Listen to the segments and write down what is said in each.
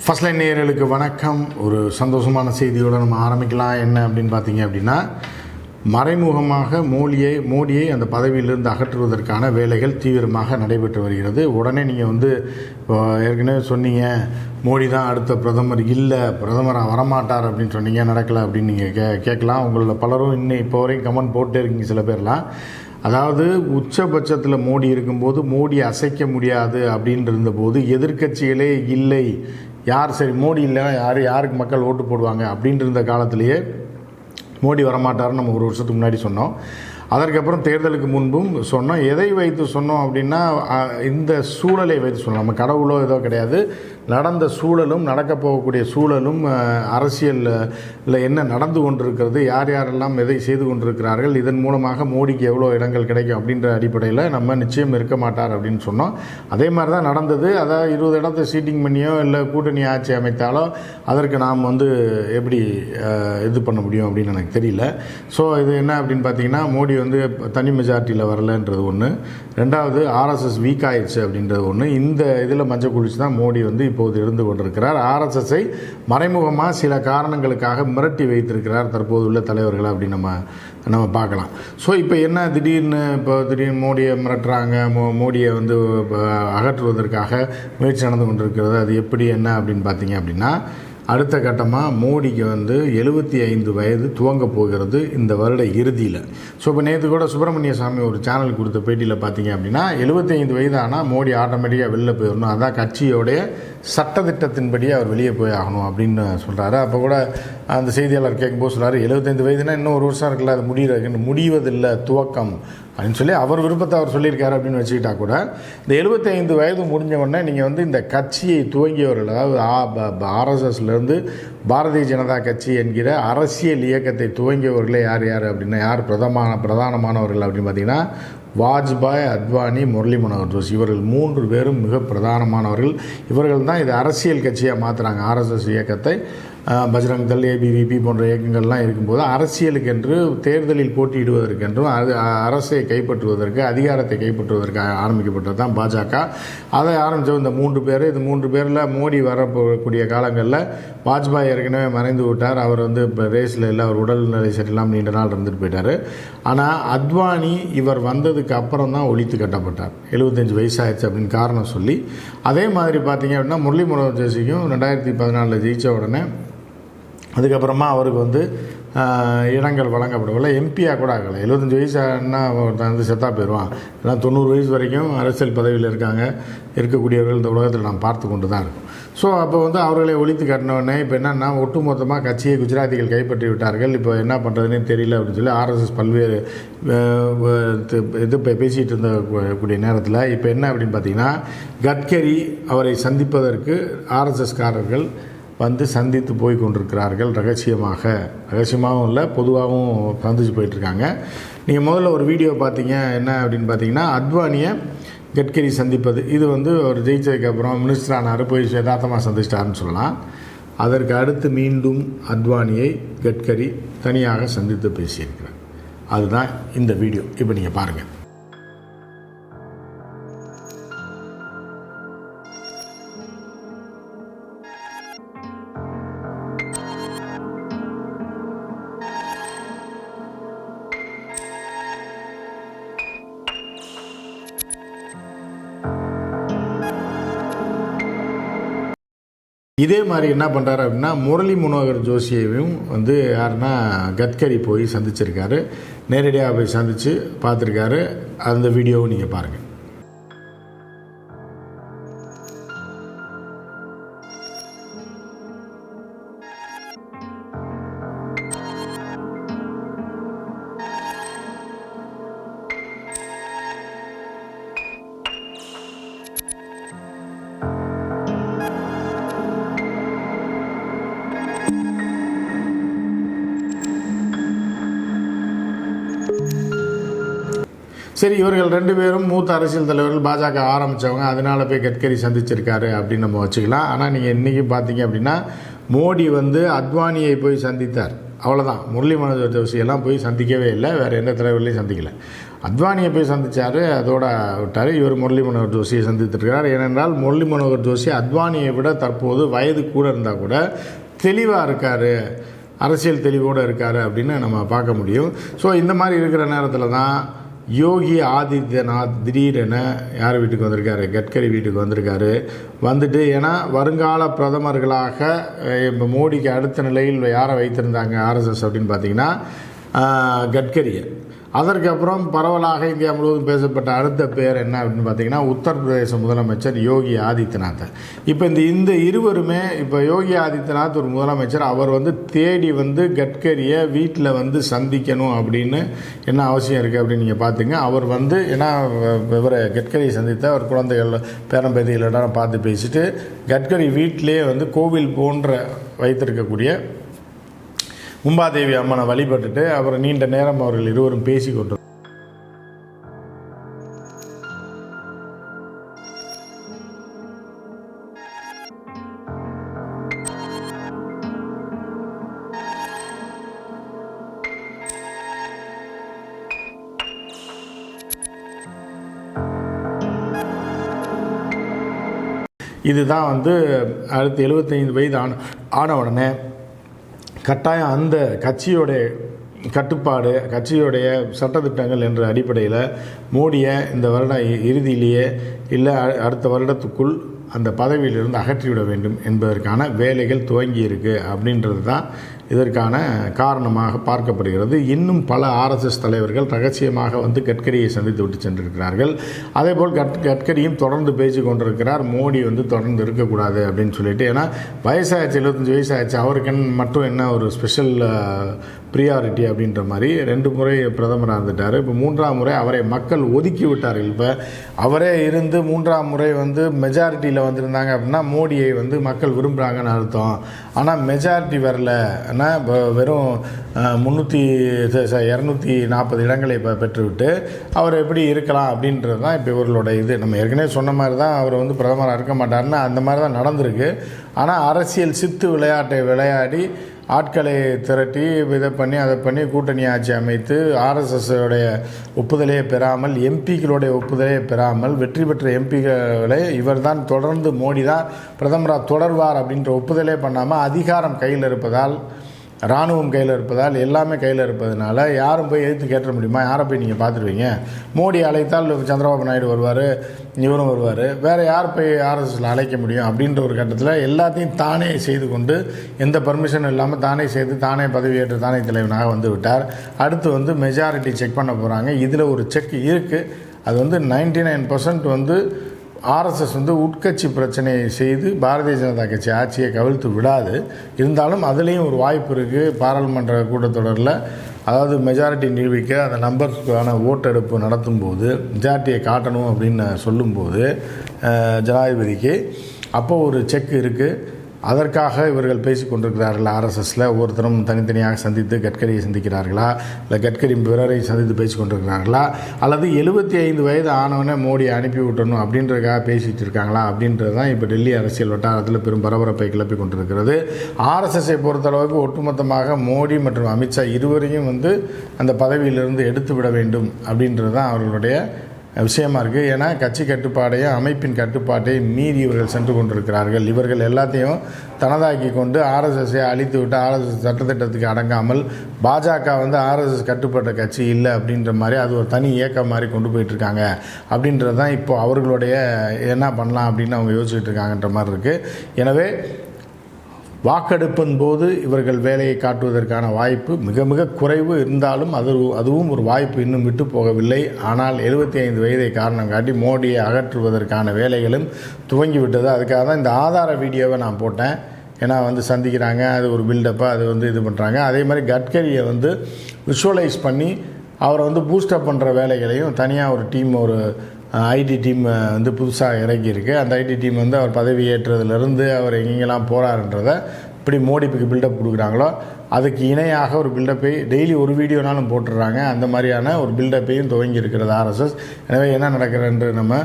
First line நேயர்களுக்கு வணக்கம். ஒரு சந்தோஷமான செய்தியோடு நம்ம ஆரம்பிக்கலாம். என்ன அப்படின்னு பார்த்தீங்க அப்படின்னா, மறைமுகமாக மோடியை அந்த பதவியிலிருந்து அகற்றுவதற்கான வேலைகள் தீவிரமாக நடைபெற்று வருகிறது. உடனே நீங்கள் இப்போ ஏற்கனவே சொன்னீங்க மோடி தான் அடுத்த பிரதமர், இல்லை பிரதமராக வரமாட்டார் அப்படின்னு சொன்னீங்க, நடக்கலை அப்படின்னு நீங்கள் கேட்கலாம். உங்களில் பலரும் இன்னும் இப்போ வரையும் கமெண்ட் போட்டே இருக்கீங்க சில பேர்லாம். அதாவது உச்சபட்சத்தில் மோடி இருக்கும்போது மோடி அசைக்க முடியாது அப்படின்னு இருந்தபோது எதிர்க்கட்சிகளே இல்லை, யார் சரி மோடி இல்லைன்னா யாருக்கு மக்கள் ஓட்டு போடுவாங்க அப்படின்ட்டு இருந்த காலத்திலேயே மோடி வரமாட்டார்னு நம்ம ஒரு வருஷத்துக்கு முன்னாடி சொன்னோம். அதற்கப்புறம் தேர்தலுக்கு முன்பும் சொன்னோம். எதை வைத்து சொன்னோம் அப்படின்னா, இந்த சூழலை வைத்து சொன்னோம். நம்ம கடவுளோ ஏதோ கிடையாது, நடந்த சூழலும் நடக்க போகக்கூடிய சூழலும் அரசியலில் என்ன நடந்து கொண்டிருக்கிறது, யார் யாரெல்லாம் எதை செய்து கொண்டிருக்கிறார்கள், இதன் மூலமாக மோடிக்கு எவ்வளோ இடங்கள் கிடைக்கும் அப்படின்ற அடிப்படையில் நம்ம நிச்சயம் இருக்க மாட்டார் அப்படின்னு சொன்னோம். அதே மாதிரி தான் நடந்தது. அதாவது 20 இடத்தை சீட்டிங் பண்ணியோ இல்லை கூட்டணி ஆட்சி அமைத்தாலோ அதற்கு நாம் எப்படி இது பண்ண முடியும் அப்படின்னு எனக்கு தெரியல. ஸோ இது என்ன அப்படின்னு பார்த்தீங்கன்னா, மோடி தனி மெஜாரிட்டியில் வரலன்றது ஒன்று. ரெண்டாவது, ஆர்எஸ்எஸ் வீக் ஆயிடுச்சு அப்படின்றது ஒன்று. இந்த இதில் மஞ்சள் குளிச்சு தான் மோடி இப்போது இருந்து கொண்டிருக்கிறார். ஆர்எஸ்எஸ்ஸை மறைமுகமாக சில காரணங்களுக்காக மிரட்டி வைத்திருக்கிறார் தற்போது உள்ள தலைவர்கள் அப்படின்னு நம்ம பார்க்கலாம். ஸோ இப்போ என்ன திடீர்னு மோடியை மிரட்டுறாங்க, மோடியை அகற்றுவதற்காக முயற்சி நடந்து கொண்டிருக்கிறது. அது எப்படி என்ன அப்படின்னு பார்த்தீங்க அப்படின்னா, அடுத்த கட்டமாக மோடிக்கு 75 வயது துவங்க போகிறது இந்த வருட இறுதியில். ஸோ இப்போ நேற்று கூட சுப்பிரமணிய சாமி ஒரு சேனல் கொடுத்த பேட்டியில் பார்த்தீங்க அப்படின்னா, 75 வயது ஆனால் மோடி ஆட்டோமேட்டிக்காக வெளில போயிடணும், அதான் கட்சியோடைய சட்டத்திட்டத்தின்படி அவர் வெளியே போய் ஆகணும் அப்படின்னு சொல்கிறாரு. அப்போ கூட அந்த செய்தியாளர் கேட்கும்போது சொல்கிறார், 75 வயதுனா இன்னும் ஒரு வருஷம் இருக்குல்ல, அது முடிவதில்லை, துவக்கம் அப்படின்னு சொல்லி அவர் விருப்பத்தை அவர் சொல்லியிருக்காரு அப்படின்னு வச்சுக்கிட்டா கூட, இந்த 75 வயது முடிஞ்ச உடனே நீங்கள் இந்த கட்சியை துவங்கியவர்கள், அதாவது ஆர்எஸ்எஸ்லேருந்து பாரதிய ஜனதா கட்சி என்கிற அரசியல் இயக்கத்தை துவங்கியவர்களே யார் அப்படின்னா, யார் பிரதானமானவர்கள் அப்படின்னு பார்த்தீங்கன்னா, வாஜ்பாய், அத்வானி, முரளி மனோகர் ஜோஷி, இவர்கள் 3 பேரும் மிக பிரதானமானவர்கள். இவர்கள் தான் இது அரசியல் கட்சியாக மாற்றுறாங்க. ஆர்எஸ்எஸ் இயக்கத்தை பஜ்ரங் தள், ஏபிவிபி போன்ற இயக்கங்கள்லாம் இருக்கும்போது அரசியலுக்கென்று தேர்தலில் போட்டியிடுவதற்கென்றும் அரசை கைப்பற்றுவதற்கு, அதிகாரத்தை கைப்பற்றுவதற்கு ஆரம்பிக்கப்பட்டது தான் பாஜக. அதை ஆரம்பித்த இந்த 3 பேர், இது 3 பேரில் மோடி வரக்கூடிய காலங்களில் வாஜ்பாய் ஏற்கனவே மறைந்து விட்டார். அவர் இப்போ ரேஸில் இல்லை, அவர் உடல்நிலை சரியில்லாமல் நீண்ட நாள் இருந்துட்டு போயிட்டார். ஆனால் அத்வானி இவர் வந்ததுக்கு அப்புறம் தான் ஒழித்து கட்டப்பட்டார். 75 வயசாகிடுச்சு அப்படின்னு காரணம் சொல்லி. அதே மாதிரி பார்த்தீங்க அப்படின்னா, முரளி மனோகர் ஜோஷிக்கும் 2014 ஜெயித்த உடனே அதுக்கப்புறமா அவருக்கு இடங்கள் வழங்கப்படவில்லை. எம்பியாக கூட ஆகலை. 75 வயசுனா அவர் செத்தா போயிடுவான். ஏன்னா 90 வயசு வரைக்கும் அரசியல் பதவியில் இருக்கக்கூடியவர்கள் இந்த உலகத்தில் நாம் பார்த்து கொண்டு தான் இருக்கும். ஸோ அப்போ அவர்களை ஒழித்து கட்டினோடனே இப்போ என்னென்னா, ஒட்டுமொத்தமாக கட்சியை குஜராத்திகள் கைப்பற்றி விட்டார்கள். இப்போ என்ன பண்ணுறதுனே தெரியல அப்படின்னு சொல்லி ஆர்எஸ்எஸ் பல்வேறு பேசிகிட்டு இருந்தக்கூடிய நேரத்தில் இப்போ என்ன அப்படின்னு பார்த்தீங்கன்னா, கட்கரி அவரை சந்திப்பதற்கு ஆர்எஸ்எஸ்காரர்கள் சந்தித்து போய் கொண்டிருக்கிறார்கள். ரகசியமாகவும் இல்லை, பொதுவாகவும் சந்திச்சு போயிட்டுருக்காங்க. நீங்கள் முதல்ல ஒரு வீடியோ பார்த்தீங்க. என்ன அப்படின்னு பார்த்தீங்கன்னா, அத்வானியை கட்கரி சந்திப்பது. இது அவர் ஜெயிச்சதுக்கப்புறம் மினிஸ்டர் ஆனார், போய் யதார்த்தமாக சந்திச்சிட்டாருன்னு சொல்லலாம். அதற்கு அடுத்து மீண்டும் அத்வானியை கட்கரி தனியாக சந்தித்து பேசியிருக்கிறார். அதுதான் இந்த வீடியோ. இப்போ நீங்கள் பாருங்கள். இதே மாதிரி என்ன பண்ணுறாரு அப்படின்னா, முரளி மனோகர் ஜோஷியையும் யாருன்னா கட்கரி போய் சந்திச்சிருக்காரு. நேரடியாக போய் சந்தித்து பார்த்துருக்காரு. அந்த வீடியோவும் நீங்கள் பாருங்கள். சரி, இவர்கள் 2 பேரும் மூத்த அரசியல் தலைவர்கள், பாஜக ஆரம்பித்தவங்க, அதனால் போய் கட்கரி சந்திச்சிருக்காரு அப்படின்னு நம்ம வச்சுக்கலாம். ஆனால் நீங்கள் இன்றைக்கி பார்த்தீங்க அப்படின்னா, மோடி அத்வானியை போய் சந்தித்தார். அவ்வளோதான். முரளி மனோகர் ஜோஷியெல்லாம் போய் சந்திக்கவே இல்லை, வேறு எந்த தலைவர்களையும் சந்திக்கலை. அத்வானியை போய் சந்தித்தார், அதோட விட்டார். இவர் முரளி மனோகர் ஜோஷியை சந்தித்திருக்கிறார். ஏனென்றால் முரளி மனோகர் ஜோஷி அத்வானியை விட தற்போது வயது கூட இருந்தால் கூட தெளிவாக இருக்கார், அரசியல் தெளிவோடு இருக்கார் அப்படின்னு நம்ம பார்க்க முடியும். ஸோ இந்த மாதிரி இருக்கிற நேரத்தில் தான் யோகி ஆதித்யநாத் திடீரென யார் வீட்டுக்கு வந்திருக்காரு, கட்கரி வீட்டுக்கு வந்திருக்காரு. வந்துட்டு ஏன்னா வருங்கால பிரதமர்களாக இப்போ மோடிக்கு அடுத்த நிலையில் யாரை வைத்திருந்தாங்க ஆர்எஸ்எஸ் அப்படின்னு பார்த்தீங்கன்னா கட்கரியை. அதற்கப்புறம் பரவலாக இந்தியா முழுவதும் பேசப்பட்ட அடுத்த பேர் என்ன அப்படின்னு பார்த்தீங்கன்னா உத்தரப்பிரதேச முதலமைச்சர் யோகி ஆதித்யநாத். இப்போ இந்த இருவருமே, இப்போ யோகி ஆதித்யநாத் ஒரு முதலமைச்சர், அவர் தேடி கட்கரியை வீட்டில் சந்திக்கணும் அப்படின்னு என்ன அவசியம் இருக்குது அப்படின்னு நீங்கள் பார்த்துங்க. அவர் ஏன்னா இவரை கட்கரியை சந்தித்து அவர் குழந்தைகள் பேரம்பேதிகளோட பார்த்து பேசிட்டு கட்கரி வீட்டிலே கோவில் போன்ற வைத்திருக்கக்கூடிய உம்பாதேவி அம்மனை வழிபட்டுட்டு அப்புறம் நீண்ட நேரம் அவர்கள் இருவரும் பேசி கொண்டு இதுதான் அடுத்து 75 வயது ஆன உடனே கட்டாயம் அந்த கட்சியோடைய கட்டுப்பாடு, கட்சியோடைய சட்டத்திட்டங்கள் என்ற அடிப்படையில் மோடியை இந்த வருட இறுதியிலேயே இல்லை அடுத்த வருடத்துக்குள் அந்த பதவியிலிருந்து அகற்றிவிட வேண்டும் என்பதற்கான வேலைகள் துவங்கி இருக்குது அப்படின்றது தான் இதற்கான காரணமாக பார்க்கப்படுகிறது. இன்னும் பல ஆர்எஸ்எஸ் தலைவர்கள் ரகசியமாக கட்கரியை சந்தித்து விட்டு சென்றிருக்கிறார்கள். அதேபோல் கட்கரியும் தொடர்ந்து பேசி கொண்டிருக்கிறார், மோடி தொடர்ந்து இருக்கக்கூடாது அப்படின்னு சொல்லிட்டு. ஏன்னா வயசாகிடுச்சு, 75 வயசாகிடுச்சு, அவருக்கு மட்டும் என்ன ஒரு ஸ்பெஷல் ப்ரியாரிட்டி அப்படின்ற மாதிரி 2 முறை பிரதமராக இருந்துட்டார். இப்போ 3ஆம் முறை அவரை மக்கள் ஒதுக்கி விட்டார்கள். இப்போ அவரே இருந்து 3ஆம் முறை மெஜாரிட்டியில் வந்திருந்தாங்க அப்படின்னா மோடியை மக்கள் விரும்புகிறாங்கன்னு அர்த்தம். ஆனால் மெஜாரிட்டி வரல, வெறும் 240 இடங்களை பெற்றுவிட்டு அவர் எப்படி இருக்கலாம் அப்படின்றது தான் இப்போ இவர்களோட இது. நம்ம ஏற்கனவே சொன்ன மாதிரி தான் அவர் பிரதமராக இருக்க மாட்டார்னு அந்த மாதிரி தான் நடந்திருக்கு. ஆனால் அரசியல் சித்து விளையாட்டை விளையாடி ஆட்களை திரட்டி இதை பண்ணி அதை பண்ணி கூட்டணி ஆட்சி அமைத்து ஆர்எஸ்எஸ்ஸோடைய ஒப்புதலே பெறாமல், எம்பிக்களுடைய ஒப்புதலே பெறாமல் வெற்றி பெற்ற எம்பிக்களை இவர் தான் தொடர்ந்து மோடி தான் பிரதமராக தொடர்வார் அப்படின்ற ஒப்புதலே பண்ணாமல் அதிகாரம் கையில் இருப்பதால், இராணுவம் கையில் இருப்பதால், எல்லாமே கையில் இருப்பதனால யாரும் போய் எதிர்த்து கேட்ட முடியுமா? யாரை போய் நீங்கள் பார்த்துருவீங்க? மோடி அழைத்தால் சந்திரபாபு நாயுடு வருவார், இவரும் வருவார், வேறு யார் போய் ஆர்எஸ்எஸில் அழைக்க முடியும்? அப்படின்ற ஒரு கட்டத்தில் எல்லாத்தையும் தானே செய்து கொண்டு எந்த பர்மிஷனும் இல்லாமல் தானே செய்து தானே பதவியேற்று தானே தலைவனாக விட்டார். அடுத்து மெஜாரிட்டி செக் பண்ண போகிறாங்க. இதில் ஒரு செக் இருக்குது. அது 99% ஆர்எஸ்எஸ் உட்கட்சி பிரச்சனையை செய்து பாரதிய ஜனதா கட்சி ஆட்சியை கவிழ்த்து விடாது. இருந்தாலும் அதுலேயும் ஒரு வாய்ப்பு இருக்குது. பாராளுமன்ற கூட்டத்தொடரில் அதாவது மெஜாரிட்டி நிரூபிக்க அந்த நம்பர்ஸ்க்கான ஓட்டெடுப்பு நடத்தும் போது மெஜாரிட்டியை காட்டணும் அப்படின்னு சொல்லும்போது ஜனாதிபதிக்கு அப்போது ஒரு செக் இருக்குது. அதற்காக இவர்கள் பேசி கொண்டிருக்கிறார்கள். ஆர்எஸ்எஸில் ஒவ்வொருத்தரும் தனித்தனியாக சந்தித்து கட்கரியை சந்திக்கிறார்களா, இல்லை கட்கரி பிறரை சந்தித்து பேசி கொண்டிருக்கிறார்களா, அல்லது 75 வயது ஆனவனே மோடியை அனுப்பி விட்டணும் அப்படின்றதுக்காக பேசிகிட்டு இருக்காங்களா அப்படின்றது தான் இப்போ டெல்லி அரசியல் வட்டாரத்தில் பெரும் பரபரப்பை கிளப்பி கொண்டிருக்கிறது. ஆர்எஸ்எஸை பொறுத்தளவுக்கு ஒட்டுமொத்தமாக மோடி மற்றும் அமித்ஷா இருவரையும் அந்த பதவியிலிருந்து எடுத்து விட வேண்டும் அப்படின்றது தான் அவர்களுடைய விஷயமா இருக்குது. ஏன்னா கட்சி கட்டுப்பாடையும் அமைப்பின் கட்டுப்பாட்டை மீறி இவர்கள் சென்று கொண்டிருக்கிறார்கள். இவர்கள் எல்லாத்தையும் தனதாக்கி கொண்டு ஆர்எஸ்எஸ்ஸை அழித்து விட்டு ஆர்எஸ்எஸ் சட்டத்திட்டத்துக்கு அடங்காமல் பாஜக ஆர்எஸ்எஸ் கட்டுப்பட்ட கட்சி இல்லை அப்படின்ற மாதிரி அது ஒரு தனி இயக்கம் மாதிரி கொண்டு போயிட்டுருக்காங்க. அப்படின்றது தான் இப்போது அவர்களுடைய என்ன பண்ணலாம் அப்படின்னு அவங்க யோசிச்சுட்டு இருக்காங்கன்ற மாதிரி இருக்குது. எனவே வாக்கெடுப்பின் போது இவர்கள் வேலையை காட்டுவதற்கான வாய்ப்பு மிக மிக குறைவு. இருந்தாலும் அதுவும் ஒரு வாய்ப்பு இன்னும் விட்டு போகவில்லை. ஆனால் 75 வயதை காரணம் காட்டி மோடியை அகற்றுவதற்கான வேலைகளும் துவங்கிவிட்டது. அதுக்காக தான் இந்த ஆதார வீடியோவை நான் போட்டேன். ஏன்னா சந்திக்கிறாங்க, அது ஒரு பில்டப்பாக அது இது பண்ணுறாங்க. அதே மாதிரி கட்கரியை விஷுவலைஸ் பண்ணி அவரை பூஸ்டப் பண்ணுற வேலைகளையும் தனியாக ஒரு டீம், ஒரு ஐடி டீம் புதுசாக இறக்கியிருக்கு. அந்த ஐடி டீம் அவர் பதவி ஏற்றதுலேருந்து அவர் எங்கெங்கெல்லாம் போகிறாருன்றதை எப்படி மோடிக்கு பில்டப் கொடுக்குறாங்களோ அதுக்கு இணையாக ஒரு பில்டப்பை டெய்லி ஒரு வீடியோனாலும் போட்டுடுறாங்க. அந்த மாதிரியான ஒரு பில்டப்பையும் துவங்கி இருக்கிறது ஆர்எஸ்எஸ். எனவே என்ன நடக்கிறது என்று நம்ம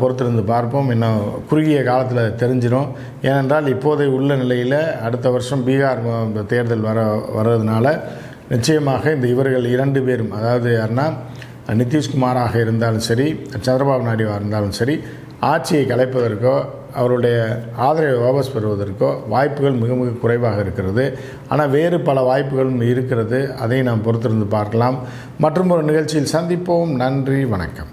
பொறுத்திருந்து பார்ப்போம். இன்னும் குறுகிய காலத்தில் தெரிஞ்சிடும். ஏனென்றால் இப்போதைய உள்ள நிலையில் அடுத்த வருஷம் பீகார் தேர்தல் வர்றதுனால நிச்சயமாக இந்த இவர்கள் 2 பேரும், அதாவது யாருன்னா நிதிஷ்குமாராக இருந்தாலும் சரி, சந்திரபாபு நாயுடுவாக இருந்தாலும் சரி, ஆட்சியை கலைப்பதற்கோ அவருடைய ஆதரவை வாபஸ் பெறுவதற்கோ வாய்ப்புகள் மிக மிக குறைவாக இருக்கிறது. ஆனால் வேறு பல வாய்ப்புகளும் இருக்கிறது. அதை நாம் பொறுத்திருந்து பார்க்கலாம். மற்றும் ஒரு நிகழ்ச்சியில் சந்திப்போம். நன்றி, வணக்கம்.